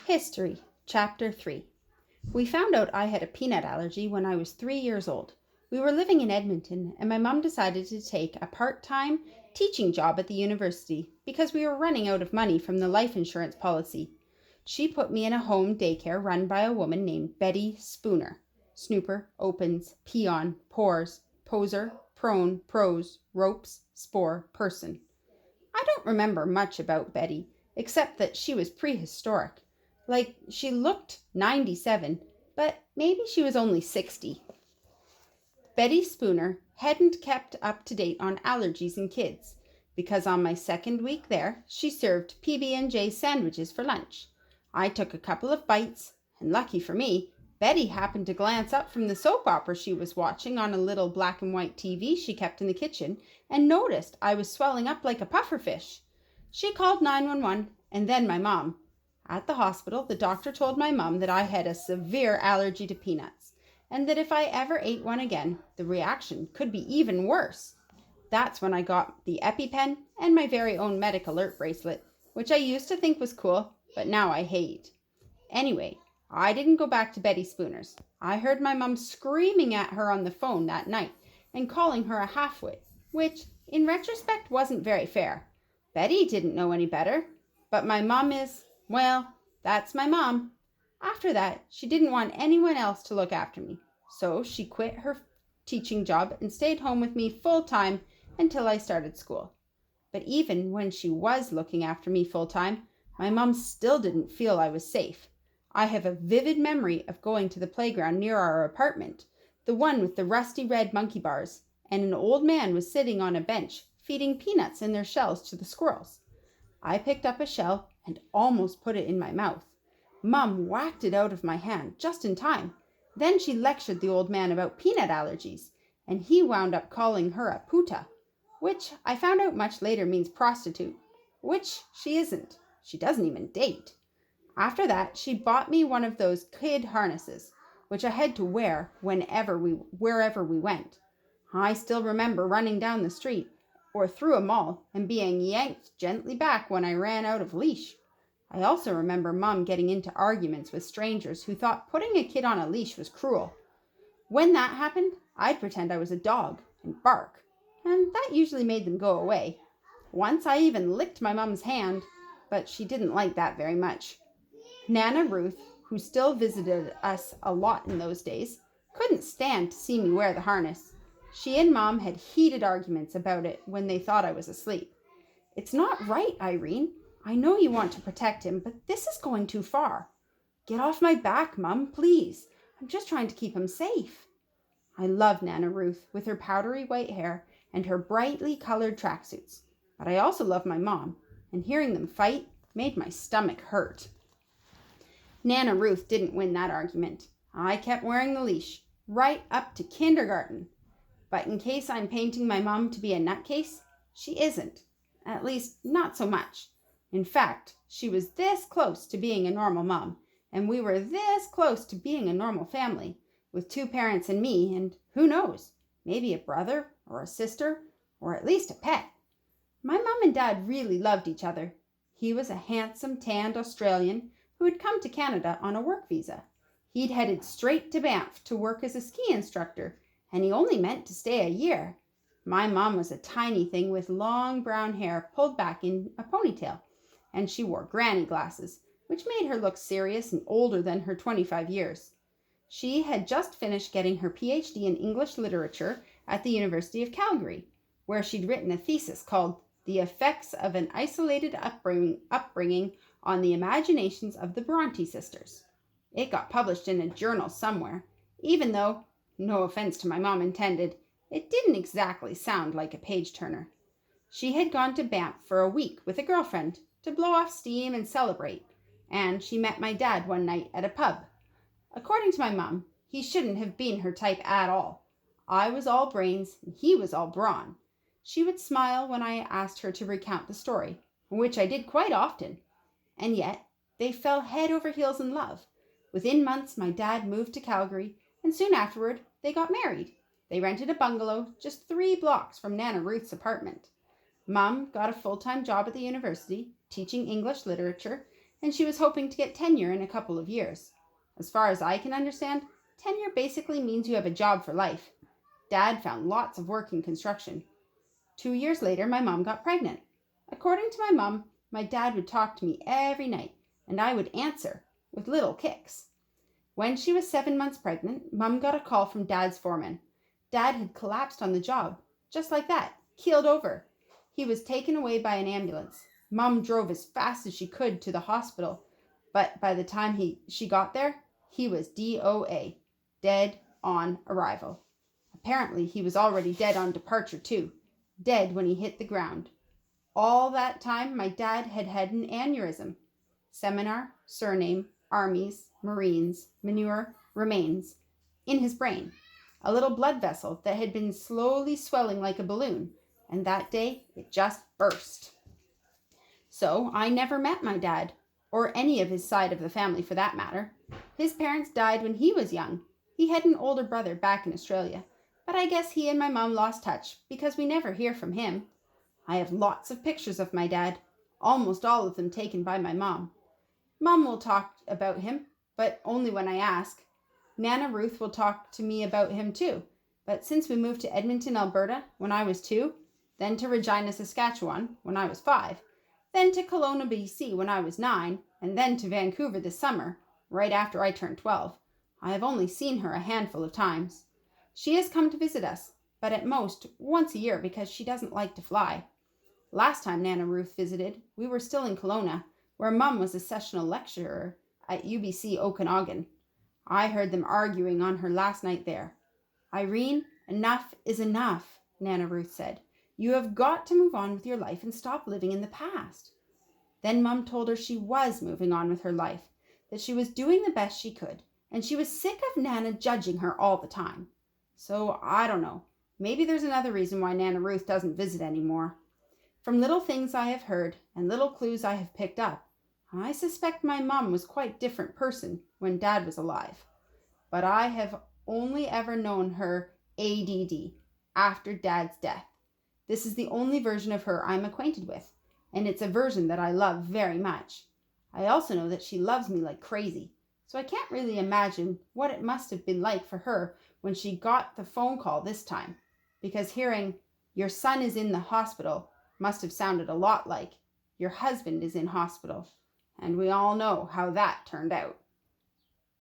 History, Chapter 3. We found out I had a peanut allergy when I was 3 years old. We were living in Edmonton, and my mom decided to take a part-time teaching job at the university because we were running out of money from the life insurance policy. She put me in a home daycare run by a woman named Betty Spooner. Snooper, opens, peon, pores, poser, prone, prose, ropes, spore, person. I don't remember much about Betty, except that she was prehistoric. Like, she looked 97, but maybe she was only 60. Betty Spooner hadn't kept up to date on allergies in kids, because on my second week there, she served PB&J sandwiches for lunch. I took a couple of bites, and lucky for me, Betty happened to glance up from the soap opera she was watching on a little black and white TV she kept in the kitchen and noticed I was swelling up like a pufferfish. She called 911 and then my mom. At the hospital, the doctor told my mom that I had a severe allergy to peanuts and that if I ever ate one again, the reaction could be even worse. That's when I got the EpiPen and my very own Medic Alert bracelet, which I used to think was cool, but now I hate. Anyway, I didn't go back to Betty Spooner's. I heard my mom screaming at her on the phone that night and calling her a halfwit, which, in retrospect, wasn't very fair. Betty didn't know any better, but my mom is, well, that's my mom. After that, she didn't want anyone else to look after me, so she quit her teaching job and stayed home with me full time until I started school. But even when she was looking after me full time, my mom still didn't feel I was safe. I have a vivid memory of going to the playground near our apartment, the one with the rusty red monkey bars, and an old man was sitting on a bench feeding peanuts in their shells to the squirrels. I picked up a shell and almost put it in my mouth. Mom whacked it out of my hand just in time. Then she lectured the old man about peanut allergies, and he wound up calling her a puta, which I found out much later means prostitute, which she isn't. She doesn't even date. After that, she bought me one of those kid harnesses, which I had to wear wherever we went. I still remember running down the street or through a mall and being yanked gently back when I ran out of leash. I also remember Mom getting into arguments with strangers who thought putting a kid on a leash was cruel. When that happened, I'd pretend I was a dog and bark, and that usually made them go away. Once I even licked my mom's hand, but she didn't like that very much. Nana Ruth, who still visited us a lot in those days, couldn't stand to see me wear the harness. She and Mom had heated arguments about it when they thought I was asleep. "It's not right, Irene. I know you want to protect him, but this is going too far. Get off my back, Mom, please. I'm just trying to keep him safe." I love Nana Ruth with her powdery white hair and her brightly colored tracksuits, but I also love my mom, and hearing them fight made my stomach hurt. Nana Ruth didn't win that argument. I kept wearing the leash, right up to kindergarten. But in case I'm painting my mom to be a nutcase, she isn't. At least, not so much. In fact, she was this close to being a normal mom, and we were this close to being a normal family, with 2 parents and me, and who knows, maybe a brother or a sister, or at least a pet. My mom and dad really loved each other. He was a handsome, tanned Australian who had come to Canada on a work visa. He'd headed straight to Banff to work as a ski instructor, and he only meant to stay a year. My mom was a tiny thing with long brown hair pulled back in a ponytail, and she wore granny glasses, which made her look serious and older than her 25 years. She had just finished getting her PhD in English literature at the University of Calgary, where she'd written a thesis called "The Effects of an Isolated Upbringing on the Imaginations of the Bronte Sisters." It got published in a journal somewhere, even though, no offense to my mom intended, it didn't exactly sound like a page-turner. She had gone to Banff for a week with a girlfriend to blow off steam and celebrate, and she met my dad one night at a pub. According to my mom, he shouldn't have been her type at all. I was all brains and he was all brawn. She would smile when I asked her to recount the story, which I did quite often. And yet, they fell head over heels in love. Within months, my dad moved to Calgary, and soon afterward, they got married. They rented a bungalow just 3 blocks from Nana Ruth's apartment. Mom got a full-time job at the university, teaching English literature, and she was hoping to get tenure in a couple of years. As far as I can understand, tenure basically means you have a job for life. Dad found lots of work in construction. 2 years later, my mom got pregnant. According to my mom, my dad would talk to me every night, and I would answer with little kicks. When she was 7 months pregnant, Mom got a call from Dad's foreman. Dad had collapsed on the job, just like that, keeled over. He was taken away by an ambulance. Mom drove as fast as she could to the hospital, but by the time she got there, he was DOA, dead on arrival. Apparently, he was already dead on departure too, dead when he hit the ground. All that time, my dad had had an aneurysm. Seminar, surname, armies, Marines, manure, remains, in his brain. A little blood vessel that had been slowly swelling like a balloon, and that day it just burst. So I never met my dad, or any of his side of the family for that matter. His parents died when he was young. He had an older brother back in Australia, but I guess he and my mom lost touch because we never hear from him. I have lots of pictures of my dad, almost all of them taken by my mom. Mom will talk about him, but only when I ask. Nana Ruth will talk to me about him too, but since we moved to Edmonton, Alberta when I was 2, then to Regina, Saskatchewan when I was 5, then to Kelowna, BC when I was 9, and then to Vancouver this summer, right after I turned 12, I have only seen her a handful of times. She has come to visit us, but at most once a year because she doesn't like to fly. Last time Nana Ruth visited, we were still in Kelowna, where Mum was a sessional lecturer at UBC Okanagan. I heard them arguing on her last night there. Irene, enough is enough, Nana Ruth said. You have got to move on with your life and stop living in the past. Then Mum told her she was moving on with her life, that she was doing the best she could, and she was sick of Nana judging her all the time. So I don't know. Maybe there's another reason why Nana Ruth doesn't visit anymore. From little things I have heard and little clues I have picked up, I suspect my mom was quite a different person when Dad was alive. But I have only ever known her ADD, after Dad's death. This is the only version of her I'm acquainted with, and it's a version that I love very much. I also know that she loves me like crazy, so I can't really imagine what it must have been like for her when she got the phone call this time, because hearing, "Your son is in the hospital," must have sounded a lot like, "Your husband is in hospital," and we all know how that turned out.